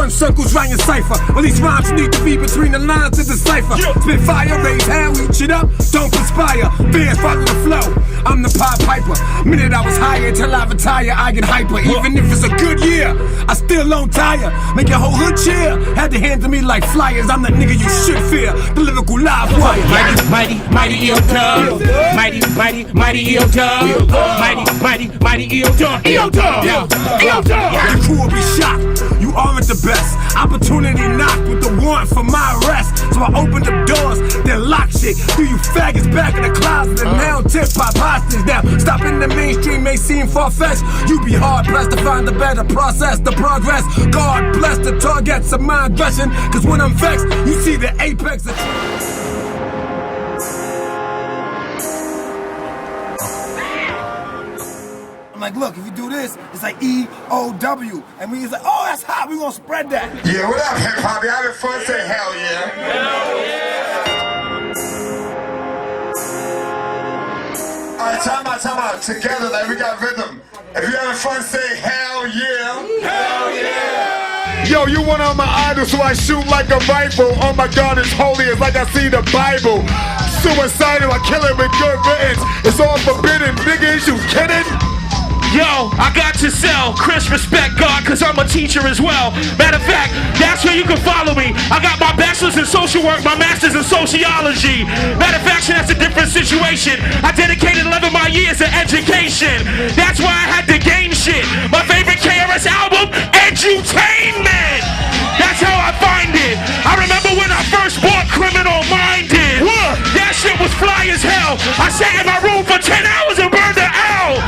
run circles round your cipher. Well, these rhymes need to be between the lines to decipher. Spit fire, raise hell, eat shit up, don't conspire. Fans follow the flow, I'm the Pied Piper. Minute I was higher till I retire, I get hyper. Even if it's a good year, I still don't tire. Make your whole hood cheer. Had to hand to me like flyers, I'm the nigga you should fear. The lyrical live wire. Mighty EODUB. Mighty EODUB. Mighty EODUB. EODUB. The crew will be shocked, you aren't the best. Opportunity knocked with the warrant for my arrest. So I opened the doors, then locked shit. Do you faggots back in the closet and now tip pop hostage. Now stopping the mainstream may seem far-fetched. You be hard-pressed to find a better process to progress. God bless the targets of my aggression. Cause when I'm vexed, you see the apex of I'm like, look, if you do this, it's like EOW. And we was like, oh, that's hot, we gonna spread that. Yeah, what up, hip hop? Y'all having fun? Say hell yeah. Hell yeah. Alright, time out. Together, like we got rhythm. If you having fun, say hell yeah. Hell yeah. Yo, you one of my idols, so I shoot like a rifle. Oh my God, it's holy, it's like I see the Bible. Suicidal, I kill it with good riddance. It's all forbidden, nigga, is you kidding? Yo, I got to sell. Chris, respect God, cause I'm a teacher as well. Matter of fact, that's where you can follow me. I got my bachelor's in social work, my master's in sociology. Matter of fact, that's a different situation. I dedicated 11 of my years to education. That's why I had to gain shit. My favorite KRS album, Edutainment. That's how I find it. I remember when I first bought Criminal Minded. That shit was fly as hell. I sat in my room for 10 hours and burned the L.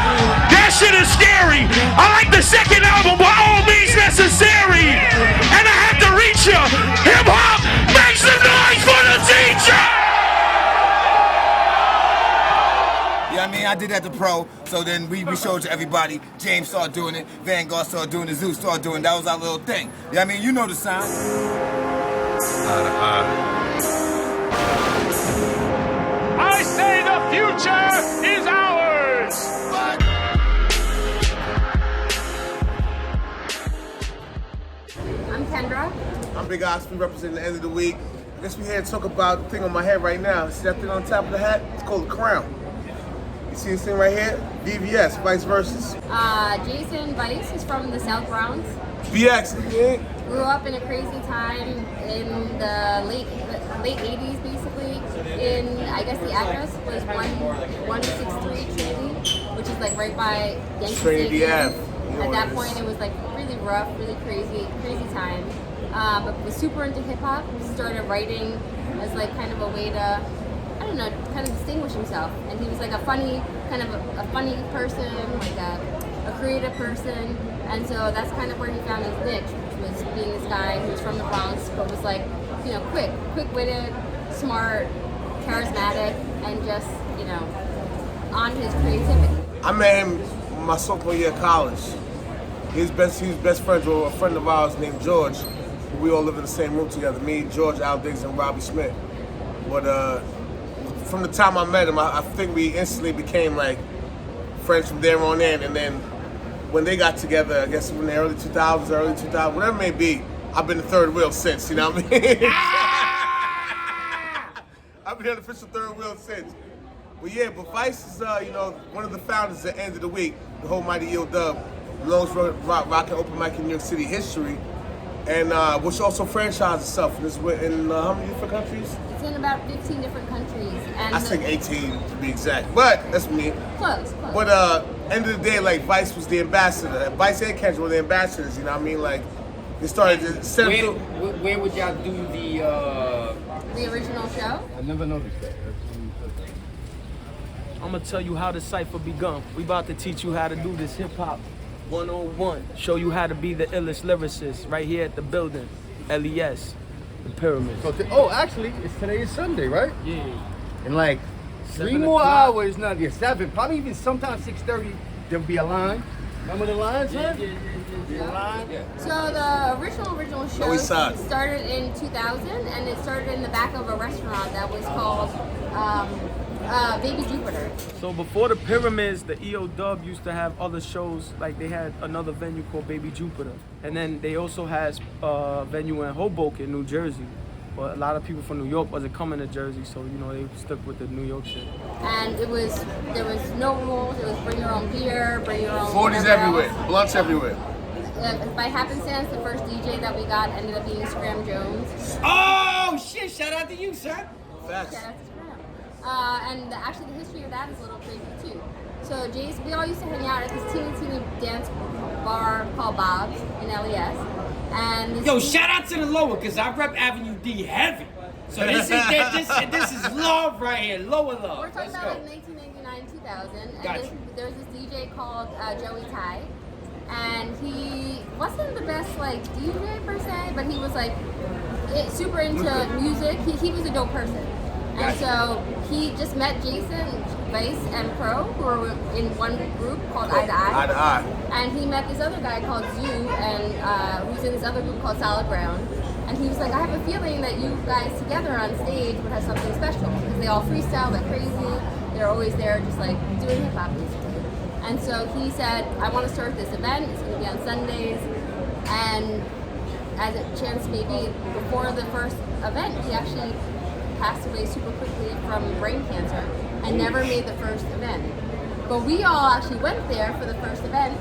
That shit is scary. I like the second album, by all means necessary. And I have to reach ya. Hip hop makes some noise for the teacher. Yeah, I mean, I did that to Pro, so then we showed to everybody. James started doing it, Vanguard started doing it, Zeus started doing it. That was our little thing. Yeah, I mean, you know the sound. I say the future is ours. I'm Kendra. I'm Big OX, we represent the end of the week. I guess we're here to talk about the thing on my head right now. See that thing on top of the hat? It's called a crown. You see this thing right here? VVS, Vice Versus. Jason Vice is from the South Bronx. VX, yeah. Grew up in a crazy time in the late 80s, basically. I guess the address was 163 Trinity, which is like right by Yankee Trinity Stadium. Ave. At that point, it was like really rough, really crazy time. But was super into hip hop. Started writing as like kind of a way to, I don't know, kind of distinguish himself. And he was like a funny funny person, like a creative person. And so that's kind of where he found his niche, which was being this guy who was from the Bronx, but was like, you know, quick-witted, smart, charismatic, and just, you know, on his creativity. I met him my sophomore year of college. He was best friends with a friend of ours named George. We all lived in the same room together. Me, George, Al Diggs, and Robbie Smith. But from the time I met him, I think we instantly became like friends from there on in. And then when they got together, I guess in the early 2000s, whatever it may be, I've been the third wheel since, you know what I mean? I've been the official third wheel since. But yeah, but Vice is, you know, one of the founders at the end of the week, the whole mighty EODUB, longest rock and open mic in New York City history, and which also franchised itself. And it's in how many different countries? It's in about 15 different countries. And I think 18 to be exact, but that's me. Close. But end of the day, like Vice was the ambassador. Vice and Kendra were the ambassadors. You know what I mean? Like they started to set up. Where would y'all do the original show? I never noticed that. I'm gonna tell you how the cipher begun. We about to teach you how to do this hip hop 101. Show you how to be the illest lyricist right here at the building. LES, the pyramid. So actually, today is Sunday, right? Yeah. In like 3 more hours, not yet 7, probably even sometimes 6:30, there'll be a line. Remember the lines, huh? Yeah. So the original show started in 2000, and it started in the back of a restaurant that was called Baby Jupiter. So before the pyramids, the EODUB used to have other shows. Like they had another venue called Baby Jupiter, and then they also has a venue in Hoboken, New Jersey. But a lot of people from New York wasn't coming to Jersey, so you know they stuck with the New York shit. And there was no rules. It was bring your own beer, bring your own. 40s everywhere, blunts everywhere. By happenstance, the first DJ that we got ended up being Scram Jones. Oh shit! Shout out to you, sir. Facts. Shout out to Scram. And actually, the history of that is a little crazy too. So Jason, we all used to hang out at this teeny dance bar called Bob's in LES. And Yo, shout out to the lower, cause I rep Avenue D heavy. So this is love right here, lower love. We're talking Let's about go. like 1999, 2000. And Gotcha. there's this DJ called Joey Ty. And he wasn't the best like DJ per se, but he was like super into music. He was a dope person. And so he just met Jason, Vice, and Pro, who were in one group called Eye to Eye. Eye to Eye. And he met this other guy called Zoo, and who's in this other group called Solid Ground. And he was like, I have a feeling that you guys together on stage would have something special, because they all freestyle, they're crazy, they're always there just like doing hip hop basically. And so he said, I want to start this event, it's going to be on Sundays. And as a chance maybe, before the first event, he actually passed away super quickly from brain cancer and never made the first event. But we all actually went there for the first event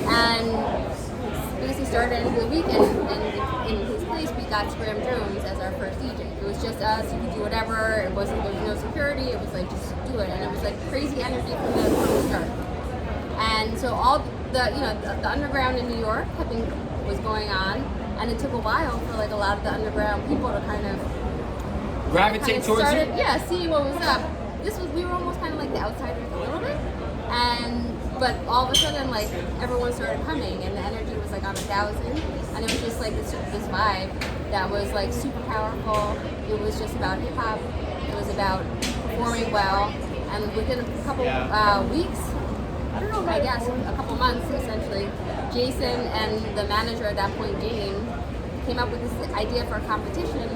and basically started ending the weekend, and in his place we got Scram Jones as our first DJ. It was just us, you could do whatever, there was no security, it was like just do it, and it was like crazy energy from the start. And so all the underground in New York was going on, and it took a while for like a lot of the underground people to kind of Gravitate towards started, you? yeah, seeing what was up. We were almost kind of like the outsiders a little bit, but all of a sudden like everyone started coming, and the energy was like on 1,000, and it was just like this vibe that was like super powerful. It was just about hip hop. It was about performing well, and within a couple weeks, I guess a couple months essentially, Jason and the manager at that point, Jane, came up with this idea for a competition,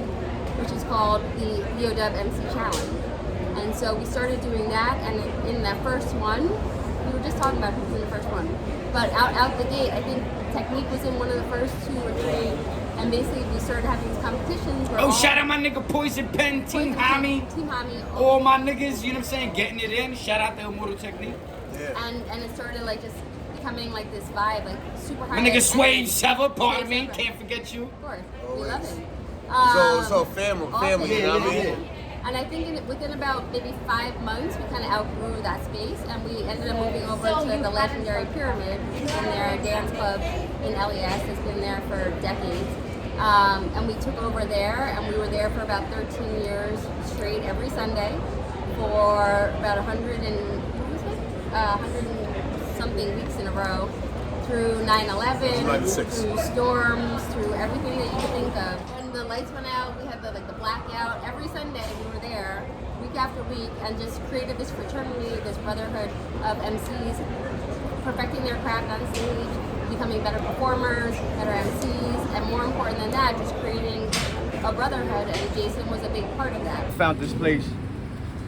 which is called the EOW MC Challenge. And so we started doing that, and in that first one, we were just talking about who was in the first one. But out the gate, I think Technique was in one of the first 2 or 3, and basically we started having these competitions. Oh, shout out my nigga Poison Pen, Team Hami. Team Hami. All my niggas, you know what I'm saying, getting it in. Shout out to Immortal Technique. Yeah. And it started like just becoming like this vibe, like super high. My nigga Sway energy. Sever, pardon me, Sever. can't forget you. Of course, we Always. love it. So family, you know what I mean? And I think within about maybe 5 months, we kind of outgrew that space, and we ended up moving over to the legendary Pyramid, which has been there, a dance club in LES that's been there for decades. And we took over there, and we were there for about 13 years straight every Sunday for about 100 and something weeks in a row, through 9/11, 96. through storms, through everything that you could think of. When the lights went out, we had the blackout. Every Sunday we were there, week after week, and just created this fraternity, this brotherhood of MCs, perfecting their craft on stage, becoming better performers, better MCs, and more important than that, just creating a brotherhood, and Jason was a big part of that. Found this place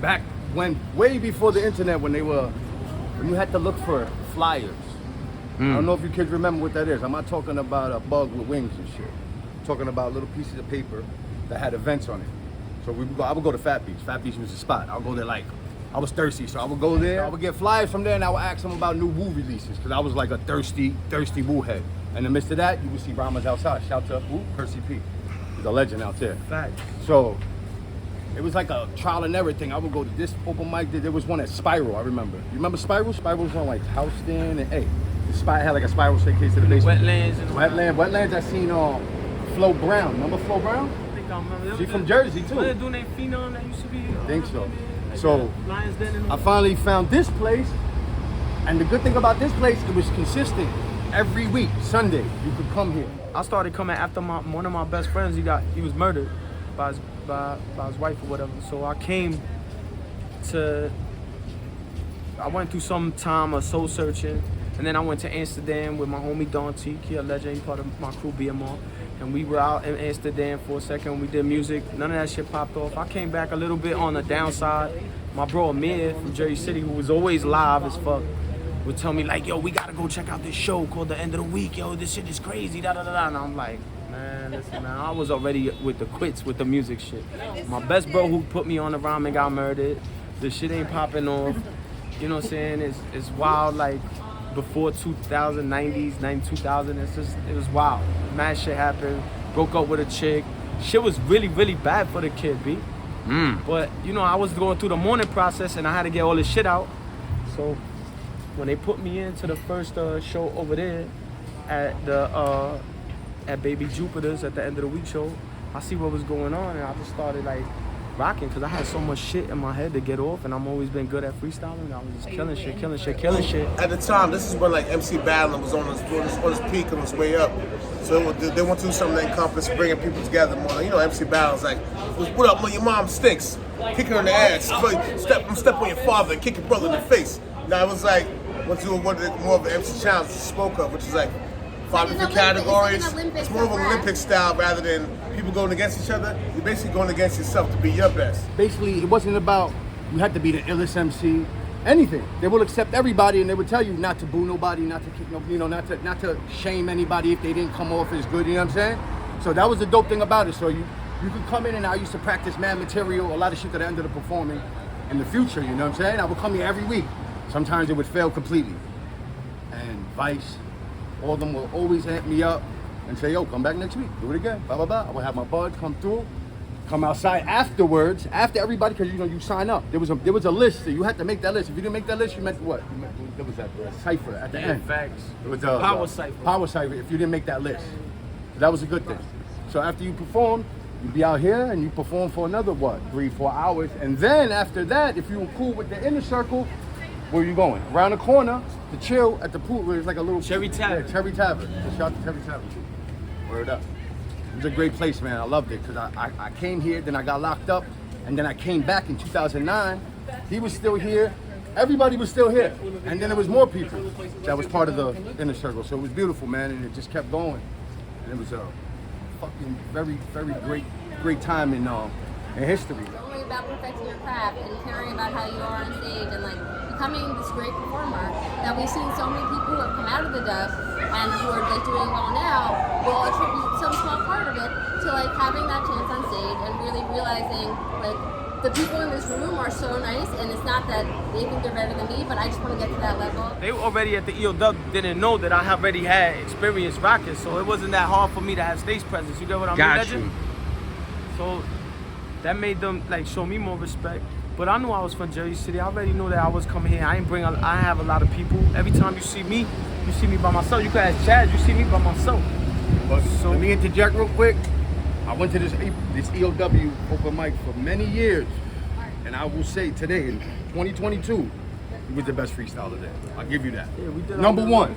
back when, way before the internet, when you had to look for flyers. I don't know if you kids remember what that is. I'm not talking about a bug with wings and shit. I'm talking about little pieces of paper that had events on it. So I would go to Fat Beach. Fat Beach was the spot. I would go there like, I was thirsty, so I would go there. I would get flyers from there, and I would ask them about new Woo releases, because I was like a thirsty Woo head. In the midst of that, you would see Brahmas outside. Shout to Woo, Percy P. He's a legend out there. Facts. So it was like a trial and error thing. I would go to this open mic. There was one at Spiral, I remember. You remember Spiral? Spiral was on like Houston and the spot had like a spiral staircase to the basement. Wetlands. I seen Flo Brown. Remember Flo Brown? I think I remember. She from Jersey too. Was it a dude named Phenom that used to be? I think so. Like So Lions Den and I finally found this place, and the good thing about this place, it was consistent. Every week, Sunday, you could come here. I started coming after one of my best friends. He was murdered by his wife or whatever. So I went through some time of soul searching, and then I went to Amsterdam with my homie Don Teak. He a legend. He part of my crew BMR. and we were out in Amsterdam for a second. We did music. None of that shit popped off. I came back a little bit on the downside. My bro Amir from Jersey City, who was always live as fuck, would tell me like, yo, we gotta go check out this show called The End of the Week. Yo, this shit is crazy, da da da da. And I'm like, man, listen, man, I was already with the quits with the music shit. My best bro who put me on the rhyme and got murdered. The shit ain't popping off. You know what I'm saying? It's wild, like before 2000, 90s, 90, 2000, it was wild. Mad shit happened. Broke up with a chick. Shit was really, really bad for the kid, B. But, you know, I was going through the mourning process and I had to get all this shit out. So when they put me into the first show over there at Baby Jupiter's at the End of the Week show, I see what was going on and I just started like rocking because I had so much shit in my head to get off and I've always been good at freestyling. I was just killing shit. At the time, this is when like MC Battling was on his peak and his way up. So they want to do something that encompass bringing people together more. You know, MC Battle's like, what up, man? Your mom stinks. Kick her in the ass. Step on your father and kick your brother in the face. Now it was like, went to more of an MC challenge you spoke of, which is like 5 different categories. It's more of an Olympic style rather than people going against each other. You're basically going against yourself to be your best. Basically, it wasn't about you had to be the illest MC. Anything. They will accept everybody and they would tell you not to boo nobody, not to kick no, you know, not to shame anybody if they didn't come off as good, you know what I'm saying? So that was the dope thing about it. So you could come in and I used to practice mad material, a lot of shit that I ended up performing in the future, you know what I'm saying? I would come here every week. Sometimes it would fail completely. And Vice, all of them will always hit me up and say, yo, come back next week, do it again, blah, blah, blah. I would have my buds come through, come outside afterwards, after everybody, because you know, you sign up. There was a list, so you had to make that list. If you didn't make that list, you meant what? There was that cipher at the end. Facts. It was Power cipher. Power cipher, if you didn't make that list. So that was a good thing. So after you perform, you'd be out here and you perform for another, 3-4 hours. And then after that, if you were cool with the inner circle, where you going? Around the corner to chill at the pool where it's like a little Cherry Tavern. Yeah, Cherry Tavern. Just shout to Cherry Tavern. Word up. It was a great place, man. I loved it because I came here, then I got locked up, and then I came back in 2009. He was still here. Everybody was still here. And then there was more people that was part of the inner circle. So it was beautiful, man, and it just kept going. And it was a fucking very, very great time in history. It's only about perfecting your craft and caring about how you are on stage and like becoming this great performer that we've seen so many people who have come out of the dust and who are like doing well now will attribute some small part of it to like having that chance on stage and really realizing like the people in this room are so nice and it's not that they think they're better than me, but I just want to get to that level. They were already at the EOW, didn't know that I already had experience rocking, so it wasn't that hard for me to have stage presence. You get what I mean, Legend? So that made them like show me more respect. But I knew I was from Jersey City. I already knew that I was coming here. I have a lot of people. Every time you see me by myself. You can ask Chad, you see me by myself. But so let me interject real quick. I went to this EOW open mic for many years. And I will say today, in 2022, it was the best freestyler there. I'll give you that. Yeah, we did Number one.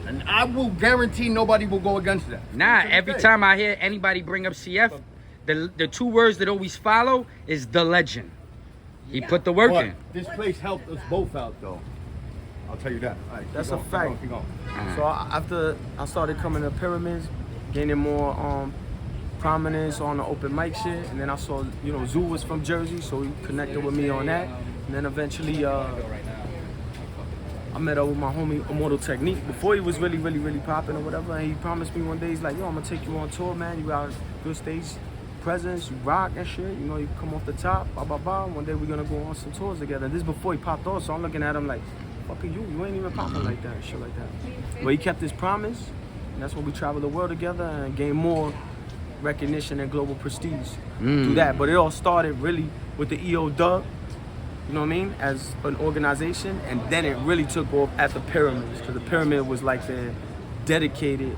And I will guarantee nobody will go against that. Nah, every time I hear anybody bring up CF, the 2 words that always follow is the legend. He put the work in. This place helped us both out, though. I'll tell you that. All right, that's a fact. Keep going. So after I started coming to Pyramids, gaining more prominence on the open mic shit, and then I saw, you know, Zoo was from Jersey, so he connected with me on that. And then eventually, I met up with my homie Immortal Technique before he was really popping or whatever. And he promised me one day, he's like, yo, I'm gonna take you on tour, man. You got good stage presence, you rock and shit, you know, you come off the top, blah, blah, blah. One day we're gonna go on some tours together. This is before he popped off, so I'm looking at him like, fuck you ain't even popping like that and shit like that. But he kept his promise, and that's when we traveled the world together and gained more recognition and global prestige through that. But it all started really with the EODUB, you know what I mean, as an organization, and then it really took off at the Pyramids, because the Pyramid was like the dedicated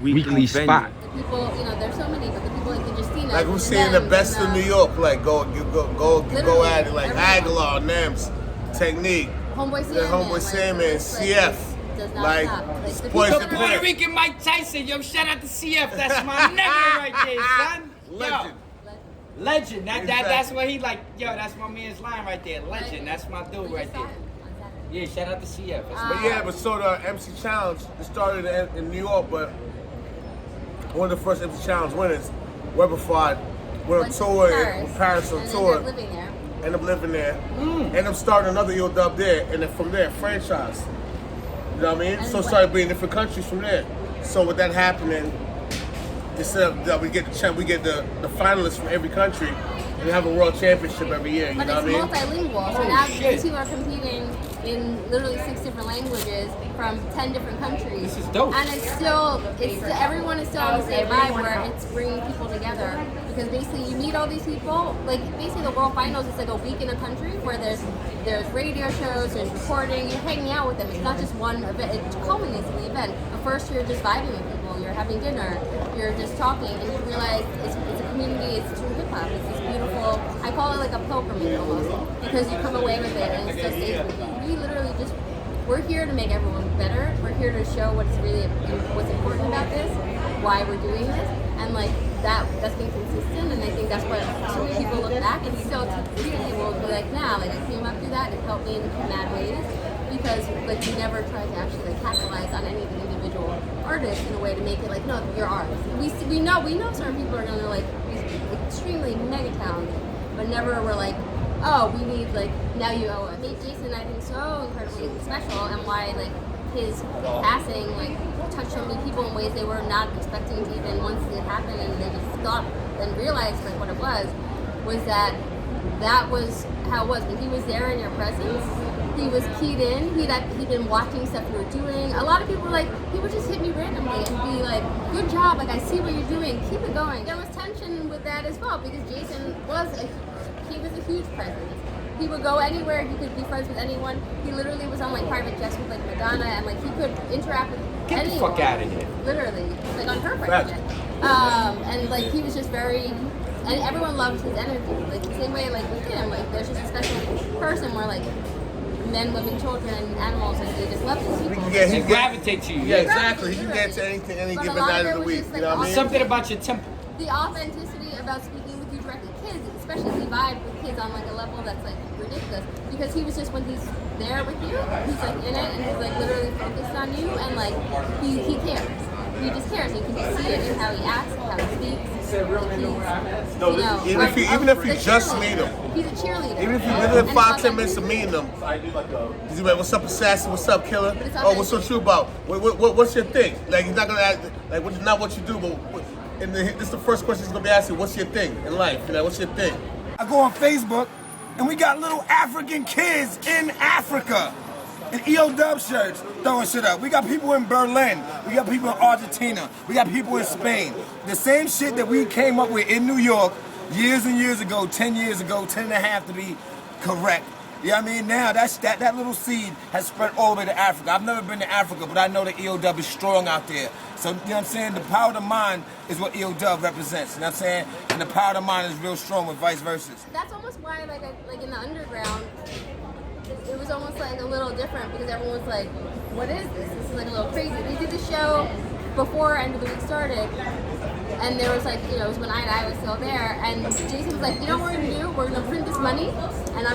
weekly spot. The people, you know, there's so many, but the people like the Justina. Like we're seeing the best of New York, like go at it, like Aguilar, Nems, Technique, Homeboy Salmon, CF. Like the Puerto Rican Mike Tyson, yo, shout out to CF, that's my nigga right there, son. Legend. Legend. That's what he like, yo, that's my man's line right there. Legend, that's my dude right there. Yeah, shout out to CF. But so the MC Challenge, it started in New York, but one of the first MC Challenge winners. Right before I went on tour in Paris on tour. End up living there. End up starting another EODUB there, and then from there, franchise. You know what I mean? So started being different countries from there. So with that happening, instead of that we get the finalists from every country, and we have a world championship every year. You know what I mean? But it's multilingual, so now these people are competing in literally 6 different languages from 10 different countries. This is dope. And it's still everyone is still on the same vibe where it's bringing people together. Because basically you meet all these people, like basically the World Finals is like a week in a country where there's radio shows, there's recording, you're hanging out with them. It's not just one event, it culminates in the event. But first you're just vibing with people, you're having dinner, you're just talking, and you realize it's a community, it's true hip hop, it's this beautiful, I call it like a pilgrimage almost, because you come away with it and it still stays with you. We literally we're here to make everyone better, we're here to show what's important about this, why we're doing this, and like that's being consistent, and I think that's what so many people look back and still today will be like, nah, like I came up through that, it helped me in mad ways, because like we never tried to actually like capitalize on any of the individual artists in a way to make it like, no, you're ours. We know certain people are gonna like be extremely mega talented, but never were like, oh, we need like, now you owe us. Made Jason, I think, so incredibly special, and why like his passing like touched so many people in ways they were not expecting to even once it happened, and they just thought and realized like what it was that was how it was. When he was there in your presence, he was keyed in, he'd been watching stuff you were doing. A lot of people were like, he would just hit me randomly and be like, good job, like I see what you're doing, keep it going. There was tension with that as well, because Jason was a huge presence. He would go anywhere, he could be friends with anyone. He literally was on like private jets with like Madonna, and like he could interact with anyone. Get the fuck out of here. Literally, like on her private jet. And like he was just very, and everyone loved his energy. Like the same way like with him, like there's just a special person where like men, women, children, animals, and they just love him. He gravitate to you. Yeah, exactly. He can get to anything, any given night of the week. Like, you know what I mean? Something about your temple. The authenticity about speaking with you directly, kids, especially he vibed with kids on like a level that's like ridiculous, because he was just, when he's there with you, he's like in it, and he's like literally focused on you, and like he cares. He just cares. You can just see it in how he acts, how he speaks. Even if you just meet him, he's a cheerleader. Even if you live in 5-10 minutes of meeting him, he's like, "What's up, assassin? What's up, killer? Oh, what's so true about? What's your thing?" Like he's not gonna act like not what you do, but this is the first question he's gonna be asking. What's your thing in life? You know, what's your thing? I go on Facebook, and we got little African kids in Africa in EOW shirts throwing shit up. We got people in Berlin. We got people in Argentina. We got people in Spain. The same shit that we came up with in New York years and years ago, 10 years ago, 10 and a half to be correct. You know what I mean? Now that little seed has spread all the way to Africa. I've never been to Africa, but I know that EOW is strong out there. So, you know what I'm saying? The power of the mind is what EOW represents, you know what I'm saying? And the power of the mind is real strong with vice versa. That's almost why, like in the underground, it was almost like a little different, because everyone was like, what is this? This is like a little crazy. We did the show before end of the week started, and there was like, you know, it was when I was still there, and Jason was like, you know what we're gonna do? We're gonna print this money, and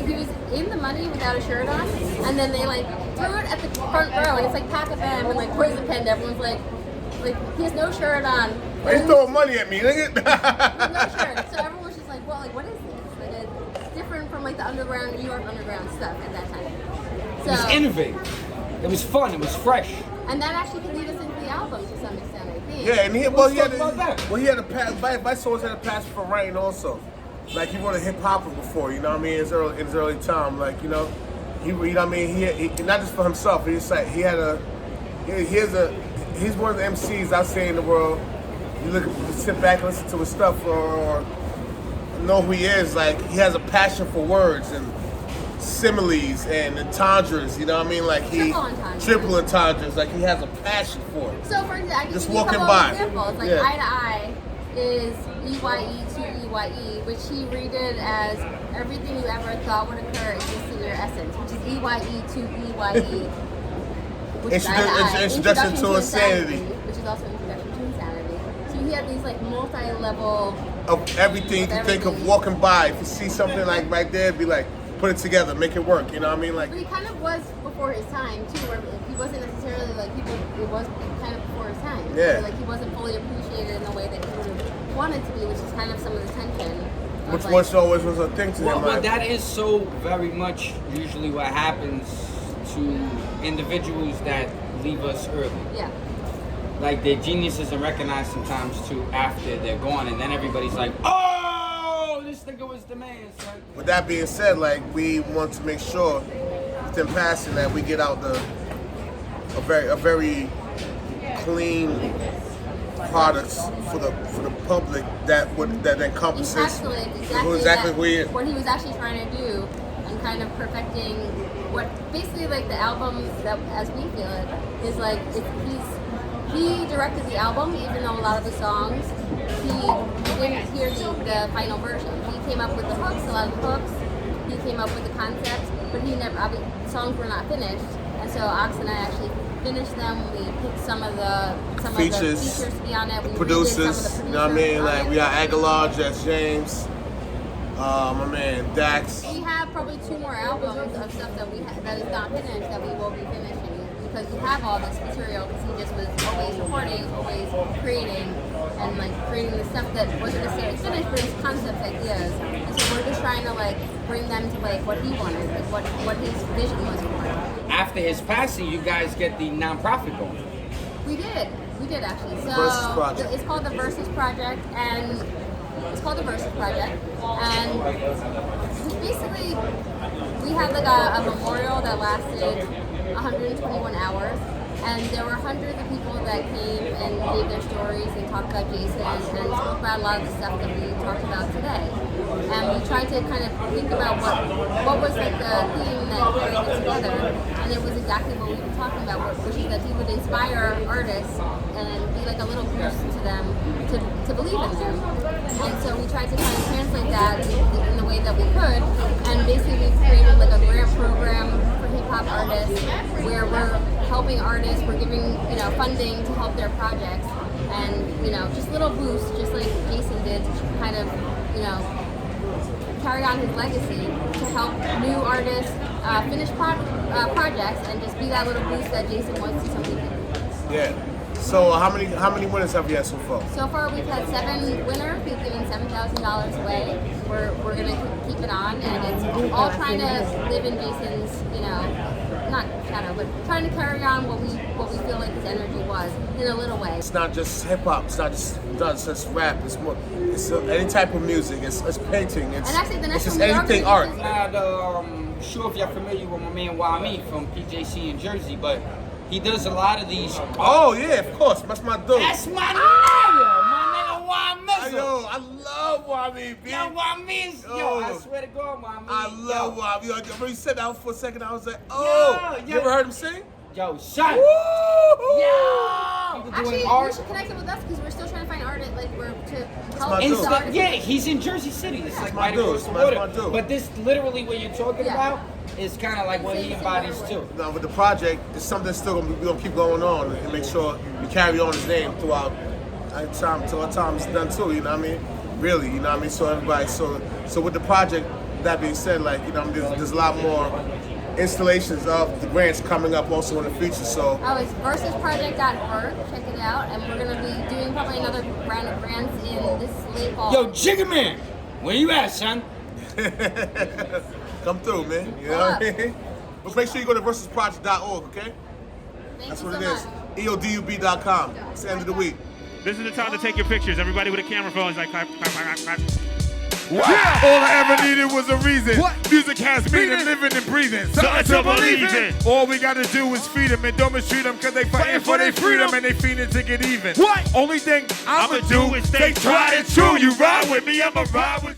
he was in the money without a shirt on, and then they like threw it at the front row, and it's like Pac FM and like Poison Pen, everyone's like he has no shirt on. He's throwing money at me, nigga. With no shirt, so everyone was just like, well, like what is this? Like it's different from like the underground, New York underground stuff at that time. So, it was innovative. It was fun. It was fresh. And that actually could lead us into the album to some extent, I think. Yeah, and he had a pass. Vice always had a passion for writing also. Like he wrote a hip hopper before, you know what I mean? In his early time, like you know what I mean? He not just for himself. He's like he's one of the MCs I say in the world. You sit back and listen to his stuff or know who he is. Like he has a passion for words and similes and entendres, you know what I mean? Like triple entendres, like he has a passion for it. So for example, I just walking by. Examples. Like Eye to Eye is EYE to EYE, which he redid as everything you ever thought would occur exists in your essence, which is EYE to EYE. Introduction to Insanity. Which is also Introduction to Insanity. So he had these like multi-level of everything you can think of walking by. If you see something like right there, be like, put it together, make it work. You know what I mean? Like, But he kind of was before his time too, where he wasn't necessarily like it was kind of before his time. Yeah. Like he wasn't fully appreciated in the way that he would have wanted to be, which is kind of some of the tension. which was always was a thing to him. Well, Like, that is so very much usually what happens to individuals that leave us early. Yeah. Like their genius isn't recognized sometimes too after they're gone, and then everybody's like, "Oh, this nigga was the man." Son. with that being said, like we want to make sure with them passing that we get out a very clean products for the public that encompasses Exactly what what he was actually trying to do, and kind of perfecting what basically like the album that, as we feel it, is like he directed the album, even though a lot of the songs he didn't hear the final version. He came up with the hooks, a lot of the hooks. He came up with the concept, but he never. The songs were not finished, and so Ox and I actually finished them. We picked some of the features to be on it. We producers, you know what I mean? Like we got Aguilar, Jess James, my man Dax. We have probably 2 more albums of stuff that that is not finished that we will be finishing, because we have all this material, because he just was always recording, always creating, and like creating the stuff that wasn't necessarily finished, but his concept ideas. And so we're just trying to like bring them to like what he wanted, like what his vision was for it. After his passing, you guys get the non-profit going. We did actually. So Versus Project. it's called the Versus Project, and basically we had like a memorial that lasted 121 hours, and there were hundreds of people that came and gave their stories and talked about Jason and spoke about a lot of the stuff that we talked about today. And we tried to kind of think about what was like the theme that carried it together, and it was exactly what we've been talking about, which is that he would inspire artists and be like a little boost to them to believe in them. And so we tried to kind of translate that in the way that we could, and basically we created like a grant program for hip hop artists where we're helping artists, we're giving funding to help their projects, and just little boosts, just like Jason did, to kind of carry on his legacy, to help new artists finish projects and just be that little boost that Jason was to so many people. Yeah. So how many winners have you had so far? So far we've had 7 winners. We've given $7,000 away. We're gonna keep it on, and it's all trying to live in Jason's, not shadow, but trying to carry on what we feel like his energy was in a little way. It's not just hip hop. It's not just rap. It's more. It's any type of music. It's painting. It's, and actually, the next it's just one anything art. Not sure if you're familiar with my man Wami from PJC in Jersey, but he does a lot of these. Oh yeah, of course. That's my dude. That's my nigga, Wami. Yo, I love Wami, B. Yo, Wami is, yo, I swear to God, Wami. I love Wami. Yo, when you said that for a second, I was like, oh. Yo. You ever heard him sing? Yo, son. Woo! Yo. Actually, you should connect it with us, because we're still trying to find artists, like to help the artists. Yeah, he's in Jersey City. It's like my right dude. across the That's my water. dude. But this, literally, what you're talking about, is kind of like what he embodies too. Now with the project, it's something that's still gonna keep going on, and make sure we carry on his name throughout time till our time is done too. You know what I mean? Really, you know what I mean? So everybody, so with the project, that being said, like there's a lot more installations of the grants coming up also in the future. So it's versusproject.org. Check it out, and we're gonna be doing probably another round of grants in this late fall. Yo, Jigga Man, where you at, son? Come through, man. You know what I mean? But make sure you go to versusproject.org, okay? That's what it is. EODUB.com. It's the end of the week. This is the time to take your pictures. Everybody with a camera phone is like, clap, clap, clap, clap. Wow. All I ever needed was a reason. What? Music has meaning, living and breathing. Something to believe in. All we gotta do is feed them and don't mistreat them, cause they fighting for their freedom and they feeding to get even. What? Only thing I'ma do is stay tried and true. You ride with me, I'ma ride with you.